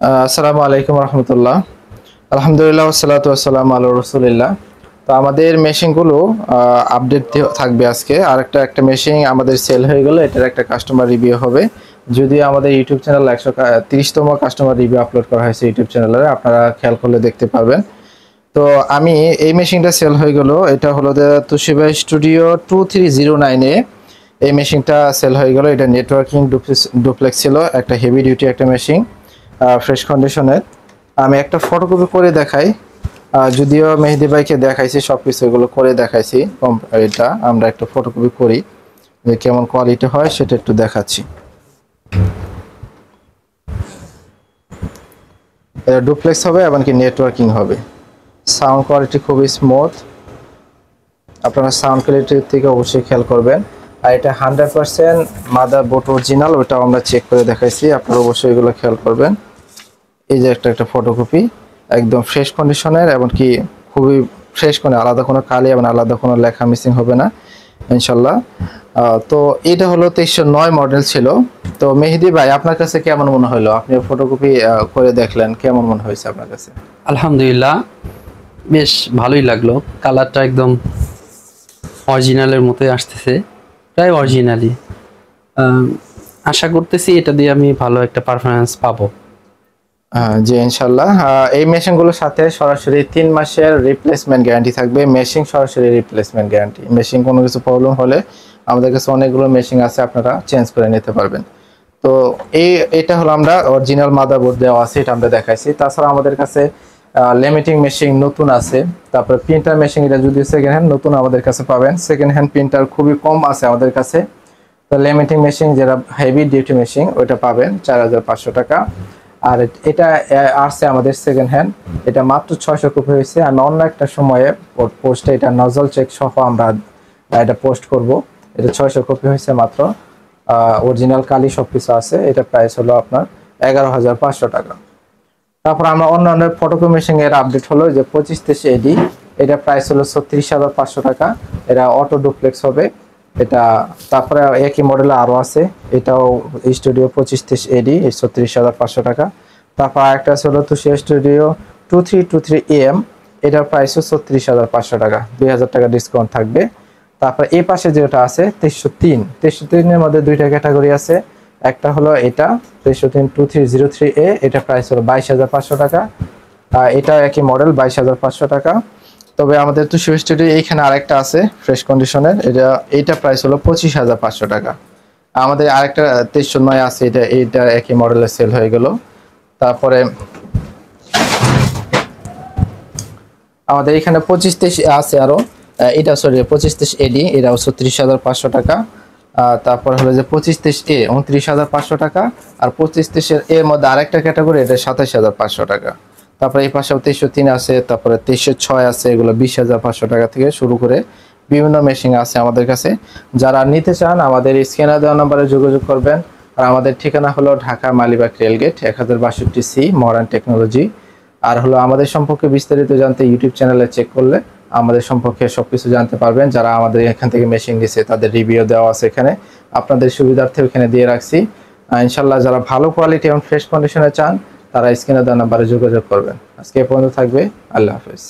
আসসালামু আলাইকুম রহমতুল্লাহ। আলহামদুলিল্লাহ ওয়াসসালাতু ওয়াসসালামু আলা রাসূলিল্লাহ। তো আমাদের মেশিনগুলো আপডেট থাকবে আজকে। আর একটা মেশিন আমাদের সেল হয়ে গেল, এটার একটা কাস্টমার রিভিউ হবে। যদিও আমাদের ইউটিউব চ্যানেল 130তম কাস্টমার রিভিউ আপলোড করা হয়েছে ইউটিউব চ্যানেলে, আপনারা খেয়াল করলে দেখতে পারবেন। তো আমি এই মেশিনটা সেল হয়ে গেল, এটা হলো তোশিবা স্টুডিও 2309 এ এই মেশিনটা সেল হয়ে গেল। এটা নেটওয়ার্কিং ডুপ্লেক্স ছিল, একটা হেভি ডিউটি একটা মেশিন, ফ্রেশ কন্ডিশনের। আমি একটা ফটোকপি করে দেখাই, যদিও মেহেদি ভাইকে দেখাইছি সব কিছু এগুলো করে দেখাইছি। এটা আমরা একটা ফটোকপি করি, যে কেমন কোয়ালিটি হয় সেটা একটু দেখাচ্ছি। এটা ডুপ্লেক্স হবে এবং কি নেটওয়ার্কিং হবে। সাউন্ড কোয়ালিটি খুবই স্মুথ, আপনারা সাউন্ড কোয়ালিটির থেকে অবশ্যই খেয়াল করবেন। আর এটা 100% মাদার বোর্ড অরিজিনাল, ওটাও আমরা চেক করে দেখাইছি, আপনারা অবশ্যই এগুলো খেয়াল করবেন। এই যে একটা ফটোকপি একদম ফ্রেশ কন্ডিশনের, এবং কি খুবই ফ্রেশ, কোনো আলাদা কোনো কালি এবং আলাদা কোনো লেখা মিসিং হবে না ইনশাল্লাহ। তো এটা হলো 2309 মডেল ছিল। তো মেহেদি ভাই, আপনার কাছে কেমন মনে হলো? আপনি ফটোকপি করে দেখলেন, কেমন মনে হয়েছে আপনার কাছে? আলহামদুলিল্লাহ, বেশ ভালোই লাগলো। কালারটা একদম অরিজিনালের মতোই আসতেছে, প্রায় অরিজিনালি। আশা করতেছি এটা দিয়ে আমি ভালো একটা পারফরমেন্স পাবো। জি ইনশাল্লাহ। এই মেশিনগুলোর সাথে সরাসরি 3 মাসের রিপ্লেসমেন্ট গ্যারান্টি থাকবে। মেশিন সরাসরি রিপ্লেসমেন্ট গ্যারান্টি, মেশিন কোনো কিছু প্রবলেম হলে আমাদের কাছে অনেকগুলো মেশিন আছে, আপনারা চেঞ্জ করে নিতে পারবেন। তো এটা হলো আমরা অরিজিনাল মাদারবোর্ড দেওয়া আছে, এটা আমরা দেখাইছি। তাছাড়া আমাদের কাছে লেমিটিং মেশিন নতুন আছে, তারপরে প্রিন্টার মেশিন, এটা যদি সেকেন্ড হ্যান্ড নতুন আমাদের কাছে পাবেন। সেকেন্ড হ্যান্ড প্রিন্টার খুবই কম আছে আমাদের কাছে। তো লেমিটিং মেশিন যেটা হেভি ডিউটি মেশিন, ওইটা পাবেন 4500 টাকা। আর এটা আসছে আমাদের সেকেন্ড হ্যান্ড, এটা মাত্র 600 কপি হয়েছে। আমি অন্য একটা সময়ে পোস্টে এটা নজল চেক সহ আমরা এটা পোস্ট করব। এটা 600 কপি হয়েছে মাত্র, অরিজিনাল কালি সবকিছু আছে। এটা প্রাইস হলো আপনার 11500 টাকা। তারপর আমরা অন্যান্য ফটোকপি মেশিন এর আপডেট হলো যে 2530 এডি, এটা প্রাইস হলো 36500 টাকা। এটা অটো ডুপ্লেক্স হবে এটা। তারপরে একই মডেলে আরো আছে, এটাও স্টুডিও 2530 এডি, 36500 টাকা। তারপর একটা ছিল তোশিবা স্টুডিও 2323 এম, এটার প্রাইস 36500 টাকা, 2000 টাকা ডিসকাউন্ট থাকবে। তারপর এই পাশে যেটা আছে 2303 এর মধ্যে দুইটা ক্যাটাগরি আছে। একটা হলো এটা 2303 এ, এটা প্রাইস হলো 22500 টাকা। এটা একই মডেল, 22500 টাকা। তবে আমাদের তোশিবা স্টুডিও এইখানে আরেকটা আছে ফ্রেশ কন্ডিশনের, এটা প্রাইস হলো 25500 টাকা। আমাদের আরেকটা 2309 আছে, এটা একই মডেলের সেল হয়ে গেল। তারপরে আমাদের এখানে 2530 আছে আরো, এটা সরি 2530 এডি, এটা 36500 টাকা। তারপর হলো যে 2530 এ 29500 টাকা। আর 2530 এর মধ্যে আরেকটা ক্যাটাগরি, এটা 27500 টাকা। তারপরে এই পাশেও 2303 আছে, তারপরে 2306 আছে, এগুলো 20500 টাকা থেকে শুরু করে বিভিন্ন মেশিন আছে আমাদের কাছে। যারা নিতে চান আমাদের স্ক্রিনে দেওয়া নম্বরে যোগাযোগ করবেন। আর আমাদের ঠিকানা হলো Dhaka Malibagh rail gate 1062 C, modern technology. আর হলো আমাদের সম্পর্কে বিস্তারিত জানতে ইউটিউব চ্যানেলে চেক করলে আমাদের সম্পর্কে সবকিছু জানতে পারবেন। যারা আমাদের এখান থেকে মেশিন নিছে তাদের রিভিউ দেওয়া আছে এখানে, আপনাদের সুবিধার্থে ওখানে দিয়ে রাখছি। ইনশাল্লাহ যারা ভালো কোয়ালিটি এবং ফ্রেশ কন্ডিশনে চান তারা স্ক্রিনে দেওয়া নাম্বারে যোগাযোগ করবেন। আজকে এ পর্যন্ত থাকবে, আল্লাহ হাফেজ।